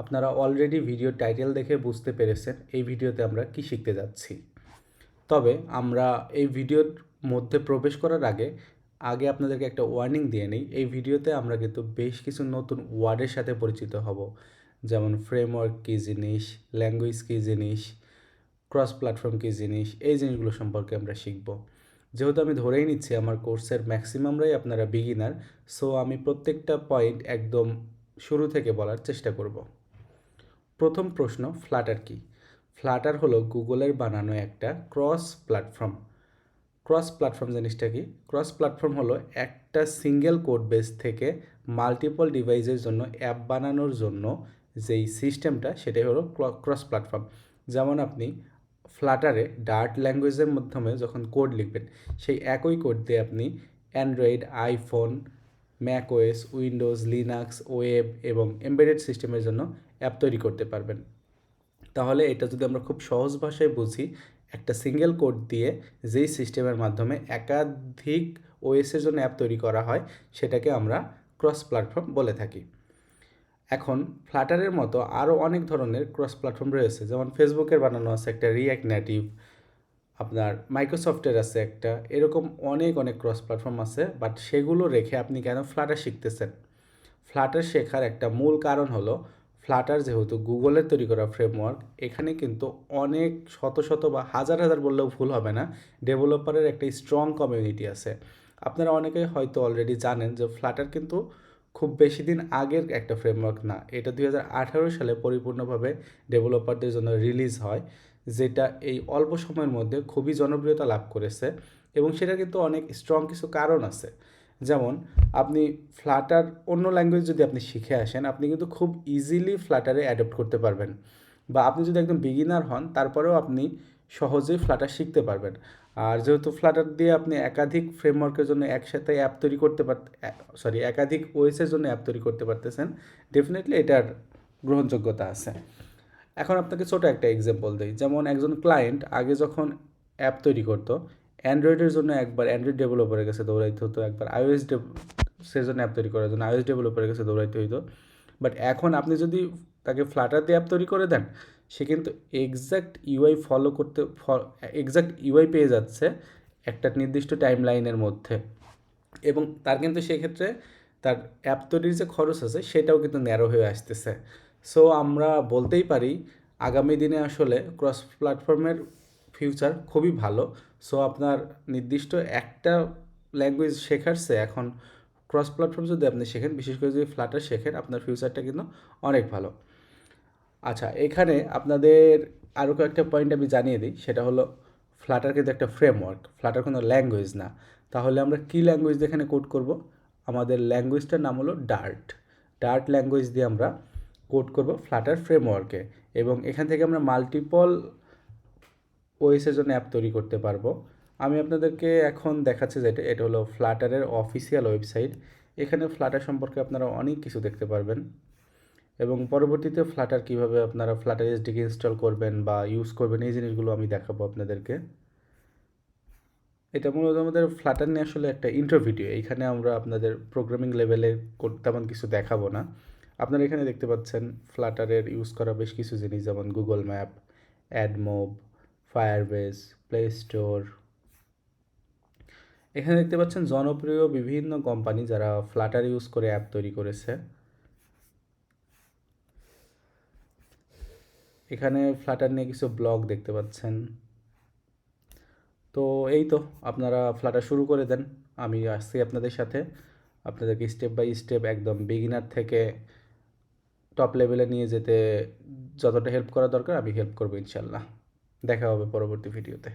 আপনারা already video title দেখে বুঝতে পেরেছেন এই ভিডিওতে আমরা কি শিখতে যাচ্ছি। তবে আমরা এই ভিডিওর মধ্যে প্রবেশ করার আগে আপনাদেরকে একটা ওয়ার্নিং দিয়ে নিই। এই ভিডিওতে আমরা কিন্তু বেশ কিছু নতুন ওয়ার্ডের সাথে পরিচিত হব, যেমন ফ্রেমওয়ার্ক কী জিনিস, ল্যাঙ্গুয়েজ কী জিনিস, ক্রস প্ল্যাটফর্ম কী জিনিস, এই জিনিসগুলো সম্পর্কে আমরা শিখব। যেহেতু আমি ধরেই নিচ্ছি আমার কোর্সের ম্যাক্সিমামরাই আপনারা বিগিনার, সো আমি প্রত্যেকটা পয়েন্ট একদম শুরু থেকে বলার চেষ্টা করব। প্রথম প্রশ্ন, ফ্লাটার কি? ফ্লাটার হলো গুগলের বানানো একটা ক্রস প্ল্যাটফর্ম। ক্রস প্ল্যাটফর্ম জিনিসটা কি? ক্রস প্ল্যাটফর্ম হলো একটা সিঙ্গেল কোড বেস থেকে মাল্টিপল ডিভাইসের জন্য অ্যাপ বানানোর জন্য যেই সিস্টেমটা, সেটাই হলো ক্রস প্ল্যাটফর্ম। যেমন আপনি ফ্লাটারে ডার্ট ল্যাঙ্গুয়েজের মাধ্যমে যখন কোড লিখবেন, সেই একই কোড দিয়ে আপনি Android, iPhone, macOS, Windows, Linux, web এবং এমবেডেড সিস্টেমের জন্য অ্যাপ তৈরি করতে পারবেন। তাহলে এটা যদি আমরা খুব সহজ ভাষায় বুঝি, একটা সিঙ্গেল কোড দিয়ে যেই সিস্টেমের মাধ্যমে একাধিক ওএসের জন্য অ্যাপ তৈরি করা হয়, সেটাকে আমরা ক্রস প্ল্যাটফর্ম বলে থাকি। এখন ফ্লাটারের মতো আরও অনেক ধরনের ক্রস প্ল্যাটফর্ম রয়েছে, যেমন ফেসবুকের বানানো আছে একটা রিঅ্যাক্ট নেটিভ, আপনার মাইক্রোসফটের আছে একটা, এরকম অনেক অনেক ক্রস প্ল্যাটফর্ম আছে। বাট সেগুলো রেখে আপনি কেন ফ্লাটার শিখতেছেন? ফ্লাটার শেখার একটা মূল কারণ হলো, ফ্লাটার যেহেতু গুগলের তৈরি করা ফ্রেমওয়ার্ক, এখানে কিন্তু অনেক শত শত বা হাজার হাজার বললেও ভুল হবে না, ডেভেলপারের একটা স্ট্রং কমিউনিটি আছে। আপনারা অনেকেই হয়তো অলরেডি জানেন যে ফ্লাটার কিন্তু খুব বেশি দিন আগের একটা ফ্রেমওয়ার্ক না, এটা 2018 সালে পরিপূর্ণভাবে ডেভেলপারদের জন্য রিলিজ হয়, যেটা এই অল্প সময়ের মধ্যে খুবই জনপ্রিয়তা লাভ করেছে। এবং সেটা কিন্তু অনেক স্ট্রং কিছু কারণ আছে। যেমন আপনি ফ্লাটার অন্য ল্যাঙ্গুয়েজ যদি আপনি শিখে আসেন, আপনি কিন্তু খুব ইজিলি ফ্লাটারে অ্যাডপ্ট করতে পারবেন। বা আপনি যদি একদম বিগিনার হন, তারপরেও আপনি সহজেই ফ্লাটার শিখতে পারবেন। আর যেহেতু ফ্লাটার দিয়ে আপনি একাধিক ফ্রেমওয়ার্কের জন্য একসাথে অ্যাপ তৈরি করতে একাধিক ওএসের জন্য অ্যাপ তৈরি করতে পারতেছেন, ডেফিনেটলি এটার গ্রহণযোগ্যতা আছে। এখন আপনাকে ছোটো একটা এক্সাম্পল দিই। যেমন একজন ক্লায়েন্ট আগে যখন অ্যাপ তৈরি করতো, অ্যান্ড্রয়েডের জন্য একবার অ্যান্ড্রয়েড ডেভেলপারের কাছে দৌড়াইতে হতো, একবার আইওএস জন্য অ্যাপ তৈরি করার জন্য আইওএস ডেভেলপারের কাছে দৌড়াইতে হইতো। বাট এখন আপনি যদি তাকে ফ্লাটার দিয়ে অ্যাপ তৈরি করে দেন, সে কিন্তু এক্স্যাক্ট ইউআই এক্স্যাক্ট ইউআই পেয়ে যাচ্ছে একটা নির্দিষ্ট টাইম লাইনের মধ্যে। এবং তার কিন্তু সেক্ষেত্রে তার অ্যাপ তৈরির যে খরচ আছে, সেটাও কিন্তু ন্যারো হয়ে আসতেছে। সো আমরা বলতেই পারি আগামী দিনে আসলে ক্রস প্ল্যাটফর্মের ফিউচার খুবই ভালো। সো আপনার নির্দিষ্ট একটা ল্যাঙ্গুয়েজ শেখার চেয়ে এখন ক্রস প্ল্যাটফর্ম যদি আপনি শেখেন, বিশেষ করে যদি ফ্লাটার শেখেন, আপনার ফিউচারটা কিন্তু অনেক ভালো। আচ্ছা, এখানে আপনাদের আরও কয়েকটা পয়েন্ট আমি জানিয়ে দিই। সেটা হলো, ফ্লাটার কিন্তু একটা ফ্রেমওয়ার্ক, ফ্লাটার কোনো ল্যাঙ্গুয়েজ না। তাহলে আমরা কী ল্যাঙ্গুয়েজ দিয়ে এখানে কোড করব? আমাদের ল্যাঙ্গুয়েজটার নাম হলো ডার্ট। ডার্ট ল্যাঙ্গুয়েজ দিয়ে আমরা কোড করব ফ্লাটার ফ্রেমওয়ার্কে, এবং এখান থেকে আমরা মাল্টিপল ওএসের জন্য অ্যাপ তৈরি করতে পারবো। আমি আপনাদেরকে এখন দেখাচ্ছি যে এটা হলো ফ্লাটারের অফিসিয়াল ওয়েবসাইট। এখানে ফ্লাটার সম্পর্কে আপনারা অনেক কিছু দেখতে পারবেন, এবং পরবর্তীতে ফ্লাটার কীভাবে আপনারা ফ্লাটার এসডিকে ইনস্টল করবেন বা ইউজ করবেন, এই জিনিসগুলো আমি দেখাবো আপনাদেরকে। এটা মূলত আমাদের ফ্লাটার নিয়ে আসলে একটা ইন্ট্রো ভিডিও। এইখানে আমরা আপনাদের প্রোগ্রামিং লেভেলে তেমন কিছু দেখাবো না। আপনারা এখানে দেখতে পাচ্ছেন ফ্লাটারের ইউজ করা বেশ কিছু জিনিস, যেমন Google map, AdMob, Firebase, Play Store. এখানে দেখতে পাচ্ছেন জনপ্রিয় বিভিন্ন কোম্পানি যারা ফ্লাটার ইউজ করে অ্যাপ তৈরি করেছে। এখানে ফ্লাটার নিয়ে কিছু ব্লগ দেখতে পাচ্ছেন। তো এই তো, আপনারা ফ্লাটার শুরু করে দেন। আমি আসছি আপনাদের সাথে, আপনাদেরকে স্টেপ বাই স্টেপ একদম বিগিনার থেকে টপ লেভেলে নিয়ে যেতে যতটা হেল্প করা দরকার আমি হেল্প করবো ইনশাল্লাহ। দেখা হবে পরবর্তী ভিডিওতে।